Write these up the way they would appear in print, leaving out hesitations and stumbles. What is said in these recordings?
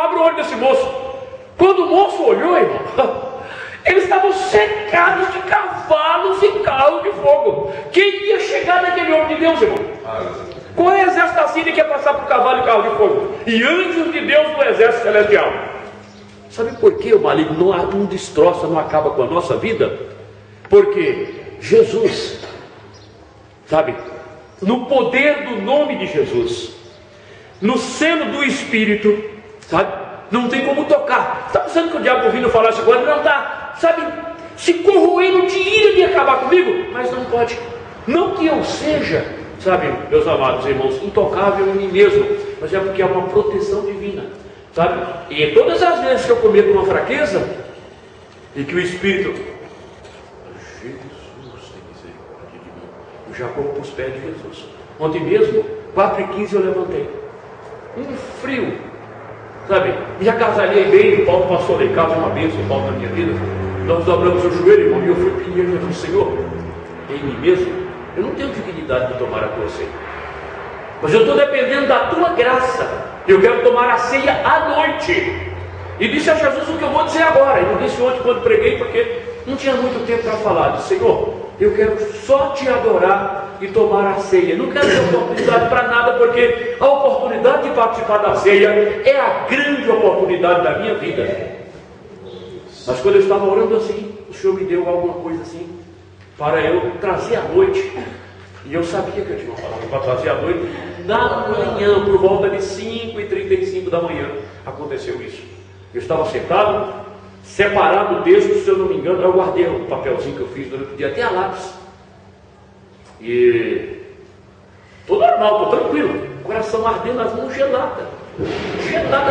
Abre o olho desse moço. Quando o moço olhou, irmão, eles estavam cercados de cavalos e carros de fogo. Quem ia chegar naquele homem de Deus, irmão? Qual é o exército da Síria que ia passar por cavalo e carro de fogo? E anjos de Deus no exército celestial. Sabe por que o maligno não destroça, não acaba com a nossa vida? Porque Jesus, sabe, no poder do nome de Jesus, no seno do Espírito, sabe, não tem como tocar. Está pensando que o diabo ouvindo falar isso agora? Não está, sabe, se corroendo de ira de acabar comigo, mas não pode. Não que eu seja, sabe, meus amados irmãos, intocável em mim mesmo, mas é porque é uma proteção divina, sabe? E todas as vezes que eu cometo uma fraqueza e que o Espírito, Jesus tem misericórdia de mim, eu já corro para os pés de Jesus. Ontem mesmo, 4h15 eu levantei, um frio, sabe, me agasalhei bem. O Paulo passou lá em casa, uma bênção, o Paulo na minha vida. Nós dobramos o joelho, irmão, e eu fui pedir a Jesus: Senhor, em mim mesmo eu não tenho dignidade de tomar a tua ceia, mas eu estou dependendo da tua graça. Eu quero tomar a ceia à noite. E disse a Jesus o que eu vou dizer agora. Eu disse ontem quando preguei, porque não tinha muito tempo para falar. Disse: Senhor, eu quero só te adorar e tomar a ceia. Não quero ter oportunidade para nada, porque a oportunidade de participar da ceia é a grande oportunidade da minha vida. Mas quando eu estava orando assim, o Senhor me deu alguma coisa assim para eu trazer à noite. E eu sabia que eu tinha uma palavra para trazer à noite. Na manhã, por volta de 5h35 da manhã, aconteceu isso. Eu estava sentado, separado o texto, se eu não me engano, eu guardei o papelzinho que eu fiz durante o dia, até a lápis. E estou normal, estou tranquilo, coração ardendo, as mãos geladas,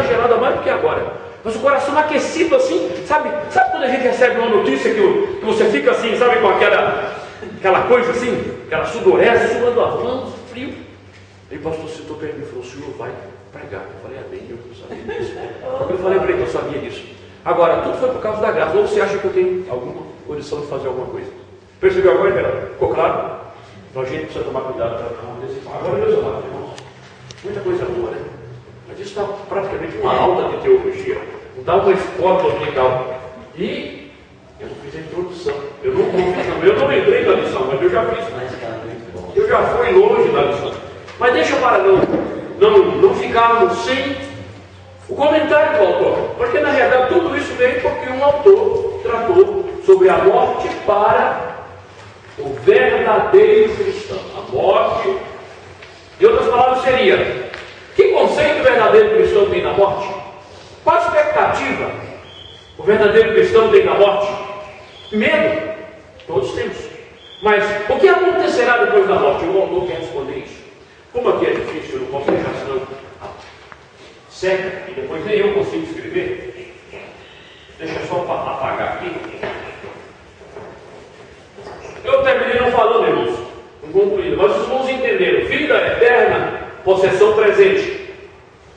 gelada mais do que agora. Mas o coração aquecido assim, sabe quando a gente recebe uma notícia que você fica assim, sabe, com aquela coisa assim, aquela sudorese, suando as mãos, frio. Aí o pastor citou perto de mim e falou: o senhor vai pregar. Eu falei: bem, eu não sabia disso. Eu falei para ele que eu sabia disso. Agora, tudo foi por causa da graça. Ou você acha que eu tenho alguma condição de fazer alguma coisa? Percebeu agora, Geraldo? Ficou claro? Então a gente precisa tomar cuidado para não antecipar. Agora, meus amados irmãos, muita coisa boa, né? Mas isso está praticamente uma aula de teologia. Não dá uma escola dominical. E eu não fiz a introdução. Eu não entrei na lição, mas eu já fiz. Eu já fui longe da lição. Mas deixa para não ficarmos sem o comentário do autor. Porque na realidade tudo isso veio porque um autor tratou sobre a morte para o verdadeiro cristão. A morte, em outras palavras, seria: que conceito verdadeiro cristão tem na morte? Qual a expectativa o verdadeiro cristão tem na morte? Medo, todos temos. Mas o que acontecerá depois da morte? O autor quer responder isso. Como aqui é difícil, eu não posso deixar senão seca, e depois nem eu consigo escrever. Deixa eu só apagar aqui. Eu terminei não falando, irmãos, não concluído, mas os irmãos entenderam: vida eterna, possessão presente.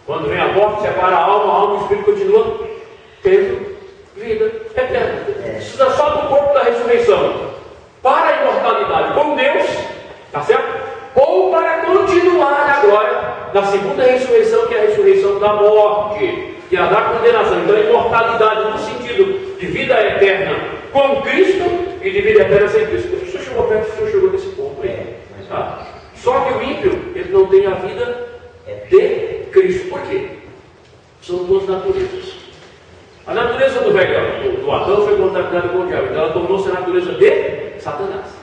Quando vem a morte, separa a alma e o espírito continua tendo vida eterna. Precisa só do corpo da ressurreição para a imortalidade com Deus, tá certo? Ou para continuar agora na segunda ressurreição, que é a ressurreição da morte, que é a da condenação. Então, a imortalidade no sentido de vida eterna com Cristo e de vida eterna sem Cristo. O senhor chegou perto, o senhor chegou nesse ponto aí. Tá? Só que o ímpio, ele não tem a vida de Cristo. Por quê? São duas naturezas. A natureza do Adão foi contaminada com o diabo, então ela tornou-se a natureza de Satanás.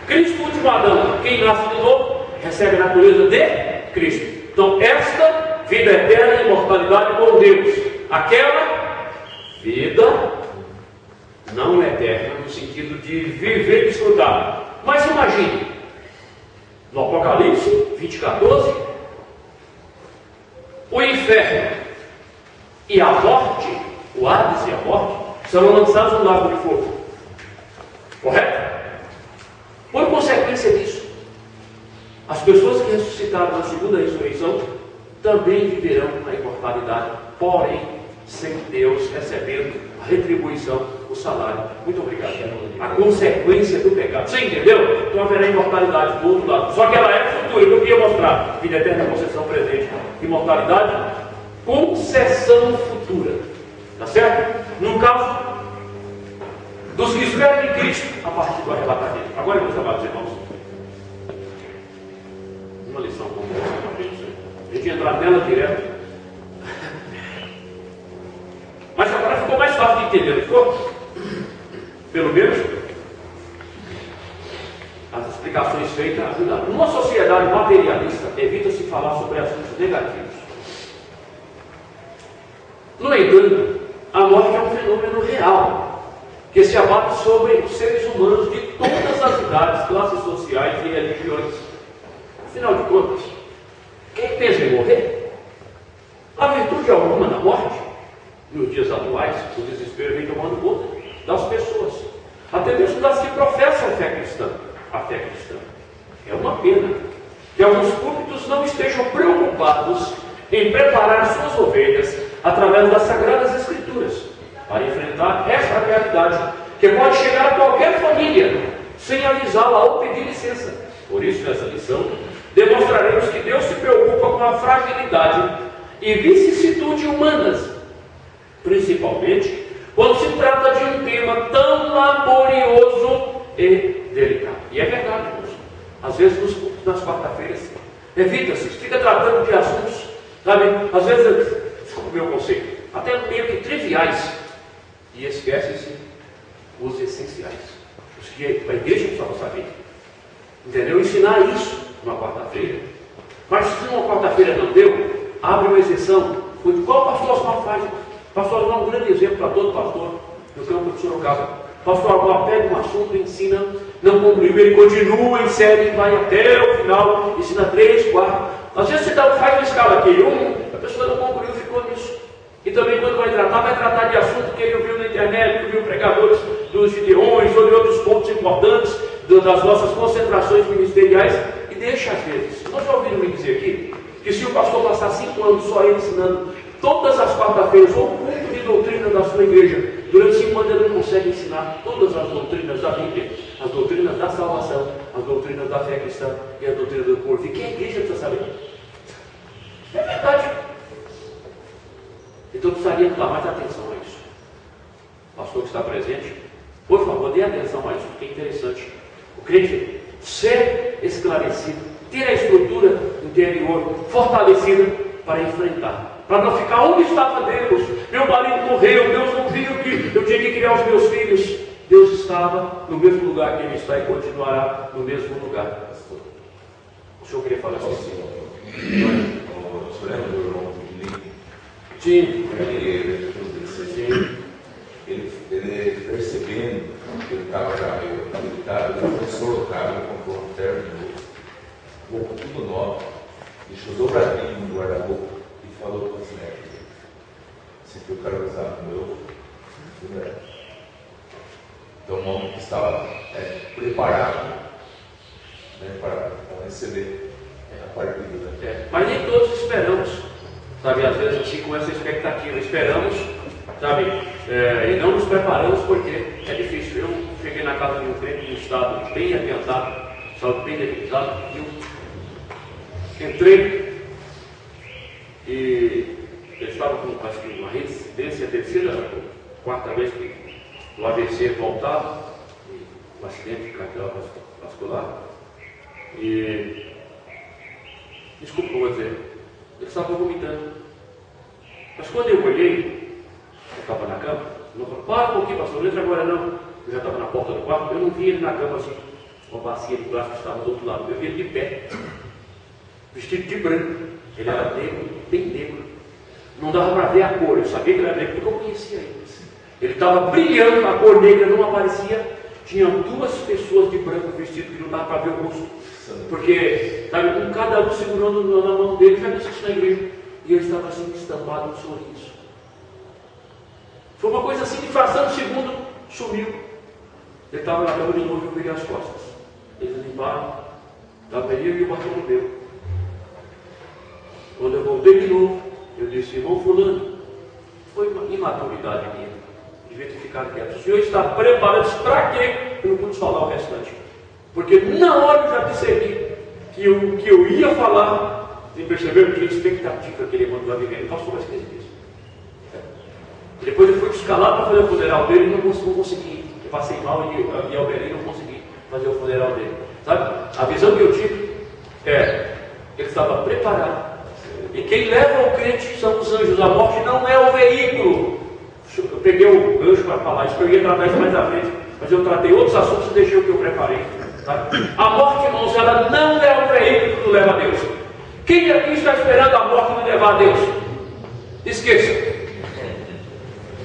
Cristo, o último Adão, quem nasce de novo, recebe a natureza de Cristo. Então, esta vida eterna e imortalidade com Deus. Aquela vida não eterna, no sentido de viver e desfrutar. Mas imagine, no Apocalipse 20:14, o inferno e a morte, o Hades e a morte, serão lançados no lago de fogo. Correto? Por consequência disso, as pessoas que ressuscitaram na segunda ressurreição também viverão a imortalidade, porém sem Deus recebendo a retribuição, o salário. Muito obrigado. A consequência do pecado. Você entendeu? Então haverá imortalidade do outro lado. Só que ela é futura. Eu queria mostrar vida eterna, possessão presente, imortalidade, consequência sucessão futura. Tá certo? No caso dos que esperam em Cristo a partir do arrebatamento. Agora, meus amados irmãos, uma lição como essa, a gente entrar nela direto. Mas agora ficou mais fácil de entender, não ficou? Pelo menos as explicações feitas ajudaram. Numa sociedade materialista, evita-se falar sobre assuntos negativos. No entanto, a morte é um fenômeno real, que se abate sobre os seres humanos de todas as idades, classes sociais e religiões. Afinal de contas, quem pensa em morrer? Há virtude alguma na morte? Nos dias atuais, o desespero vem tomando conta das pessoas, até mesmo das que professam a fé cristã. É uma pena que alguns púlpitos não estejam preocupados em preparar suas ovelhas através das Sagradas Escrituras para enfrentar esta realidade que pode chegar a qualquer família sem avisá-la ou pedir licença. Por isso, nessa lição, demonstraremos que Deus se preocupa com a fragilidade e vicissitude humanas, principalmente quando se trata de um tema tão laborioso e delicado. E é verdade, irmãos. Às vezes nos cultos das quarta-feiras evita-se, fica tratando de assuntos, sabe, às vezes, desculpa o meu conceito, até meio que triviais, e esquece-se os essenciais, os que a igreja precisava saber. Entendeu? Ensinar isso numa quarta-feira. Mas se uma quarta-feira não deu, abre uma exceção. Foi qual pastor Osmar faz? Pastor Osmar é um grande exemplo para todo pastor no campo de Sorocaba. Pastor Osmar pega um assunto, ensina, não concluiu, ele continua em série, vai até o final, ensina 3, 4. Às vezes você faz uma escala aqui, a pessoa não concluiu, ficou nisso. E também quando vai tratar de assunto que ele ouviu na internet, que ouviu pregadores dos Gideões ou de outros pontos importantes das nossas concentrações ministeriais, e deixa às vezes. Nós já ouviram me dizer aqui que se o pastor passar 5 anos só ele ensinando todas as quarta-feiras ou um culto de doutrina da sua igreja, durante 5 anos ele não consegue ensinar todas as doutrinas da Bíblia, as doutrinas da salvação, as doutrinas da fé cristã e a doutrina do corpo. E que a igreja precisa saber? É verdade. Então precisaria dar mais atenção a isso. O pastor que está presente, por favor, dê atenção a isso, porque é interessante. O crente ser esclarecido, ter a estrutura interior fortalecida para enfrentar, para não ficar onde estava Deus. Meu marido morreu, Deus não viu que eu tinha que criar os meus filhos. Deus estava no mesmo lugar que Ele está e continuará no mesmo lugar. O senhor queria falar assim? O senhor lembra do irmão Felipe? Sim. Ele percebendo que ele estava já meio habilitado, ele foi em Sorocaba, ele comprou um terno novo, tudo novo, deixou dobradinho no guarda-roupa e falou para os netos: "Esse aqui eu quero usar o meu neto." Então, um homem que estava preparado, né, para receber a partida. Né? Mas nem todos esperamos, sabe, às vezes assim com essa expectativa, esperamos, sabe, e não nos preparamos porque é difícil. Eu cheguei na casa de um crente em um estado bem adiantado, sabe, bem debilitado, entrei e ele estava com, acho que uma residência, terceira, quarta vez que o AVC voltava, um acidente cardiovascular, e desculpa o que eu vou dizer, ele estava vomitando. Mas quando eu olhei, eu estava na cama, eu falei: "Para um pouquinho, pastor, não entra agora não." Eu já estava na porta do quarto, eu não vi ele na cama assim, uma bacia de plástico que estava do outro lado. Eu vi ele de pé, vestido de branco. Ele era negro, bem negro. Não dava para ver a cor, eu sabia que ele era negro porque eu conhecia ele. Ele estava brilhando, a cor negra não aparecia. Tinha 2 pessoas de branco vestido que não dava para ver o rosto. Porque, sabe, com cada um segurando na mão dele, já disse isso na igreja. E ele estava assim, estampado, um sorriso. Foi uma coisa assim, de fração de segundo, sumiu. Ele estava na cama de novo e eu peguei as costas. Eles limparam, estava ele e o batom no meu. Quando eu voltei de novo, eu disse: "Irmão fulano, foi uma imaturidade minha. Devia ter ficado quieto. O senhor está preparado para quê?" Eu não pude falar o restante. Porque na hora eu já discerni que o que eu ia falar, você percebeu? Que a expectativa que ele mandou a viver. Passou mais 15 dias. Depois eu fui buscar lá para fazer o funeral dele e não consegui. Eu passei mal e ao Belém não consegui fazer o funeral dele. Sabe? A visão que eu tive é, ele estava preparado. E quem leva o crente são os anjos. A morte não é o veículo. Eu peguei o gancho para falar isso, que eu ia tratar isso mais à frente, mas eu tratei outros assuntos e deixei o que eu preparei. Tá? A morte, irmãos, ela não é o veículo que nos leva a Deus. Quem aqui está esperando a morte nos levar a Deus? Esqueça.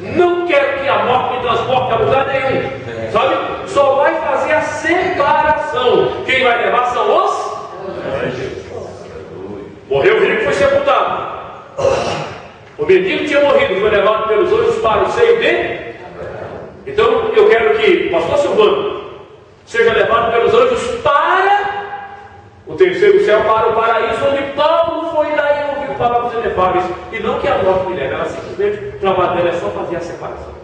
Não quero que a morte me transporte a lugar nenhum. Sabe? Só vai fazer a separação. Quem vai levar são os anjos. Morreu o rico e foi sepultado. O menino tinha morrido, foi levado pelos anjos para o seio dele. Então eu quero que o pastor Silvano seja levado pelos anjos para o terceiro céu, para o paraíso, onde Paulo foi daí ouvir palavras inefáveis. E não que a morte me leve, ela simplesmente, o trabalho dela é só fazer a separação.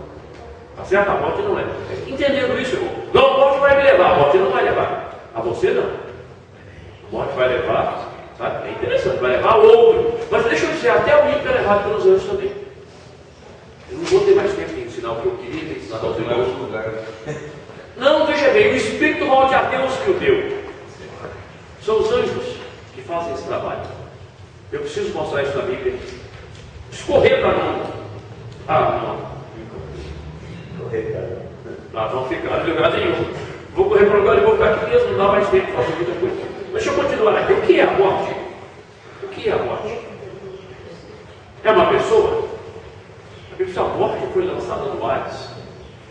Tá certo? A morte não é. Entendendo isso, irmão? Não, a morte vai me levar, a morte não vai levar. A você não. A morte vai levar. Sabe? É interessante, vai levar outro. Mas deixa eu dizer, até o ímpio é levado pelos anjos também. Eu não vou ter mais tempo de ensinar o que eu queria ensinar aos irmãos. Não, veja bem, o Espírito Deus que o deu. São os anjos que fazem esse trabalho. Eu preciso mostrar isso na Bíblia. Escorrer para mim. Não. Não ficar de lugar nenhum. Vou correr para o lugar e vou ficar aqui mesmo, não dá mais tempo para fazer muita coisa. Deixa eu continuar aqui. O que é a morte? O que é a morte? É uma pessoa? A Bíblia diz, a morte foi lançada no Hades.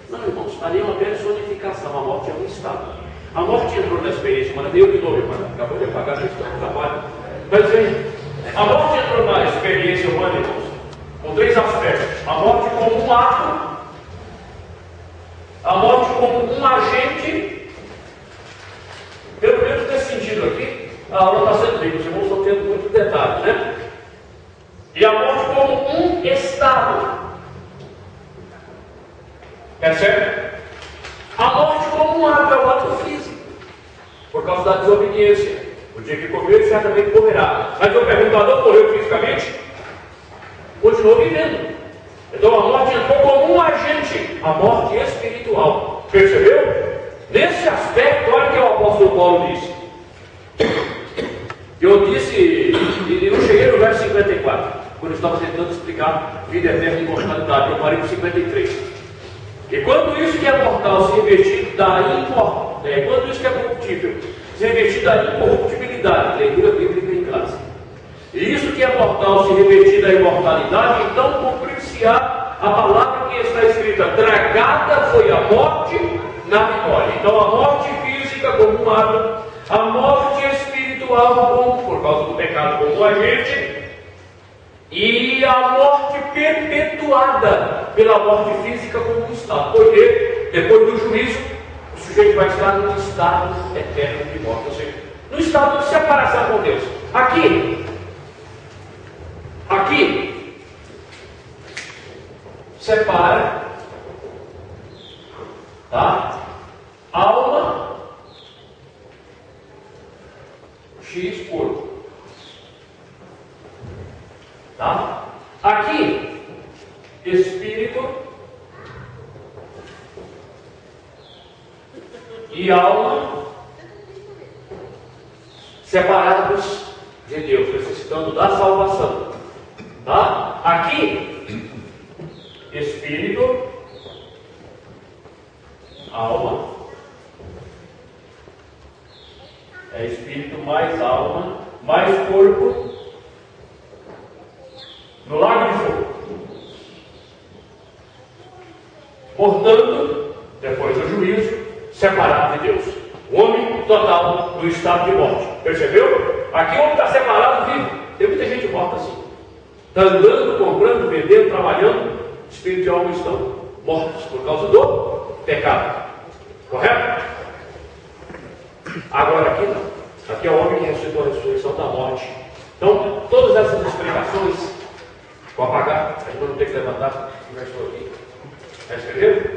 Não, irmãos, ali é uma personificação. A morte é um estado. A morte entrou na experiência humana. Deu de novo, irmão. Acabou de apagar o trabalho. Mas a morte entrou na experiência humana, irmãos, com três aspectos. A morte como um ato. A morte como um agente. Pelo menos nesse sentido aqui, a aula está sendo rica, os irmãos estão tendo muitos detalhes, né? E a morte como um estado. Percebe? A morte como um ato, é um ato físico. Por causa da desobediência. O dia que comer, ele certamente morrerá. Mas eu pergunto, Adão morreu fisicamente? Continuou vivendo. Então a morte entrou como um agente. A morte espiritual. Percebeu? Nesse aspecto, olha o que o apóstolo Paulo disse. Eu disse, e eu cheguei no verso 54, quando eu estava tentando explicar vida eterna e imortalidade. Eu parei no 53. E quando isso que é mortal se revestir da quando isso que é corruptível se revestir da incorruptibilidade, leitura bíblica em classe. E isso que é mortal se revestir da imortalidade, então cumprir-se-á a palavra que está escrita: tragada foi a morte na vitória. Então a morte física como um ato, a morte espiritual como, por causa do pecado, como agente, e a morte perpetuada pela morte física como um estado. Porque depois do juízo, o sujeito vai estar num estado eterno de morte, ou seja, no estado de separação com Deus. Aqui separa, tá? Alma, X corpo, tá? Aqui espírito e alma separados de Deus, necessitando da salvação, tá? Aqui espírito, alma, é espírito mais alma, mais corpo, no lago de fogo. Portanto, depois do juízo, separado de Deus. O homem total no estado de morte. Percebeu? Aqui o homem está separado, vivo. Tem muita gente morta assim. Está andando, comprando, vendendo, trabalhando. Espírito e alma estão mortos por causa do pecado. Correto? Agora aqui não. Aqui é o homem que ressuscitou a ressurreição da morte. Então, todas essas explicações, vou apagar, a gente não tem que levantar, já estou aqui. Já escreveu?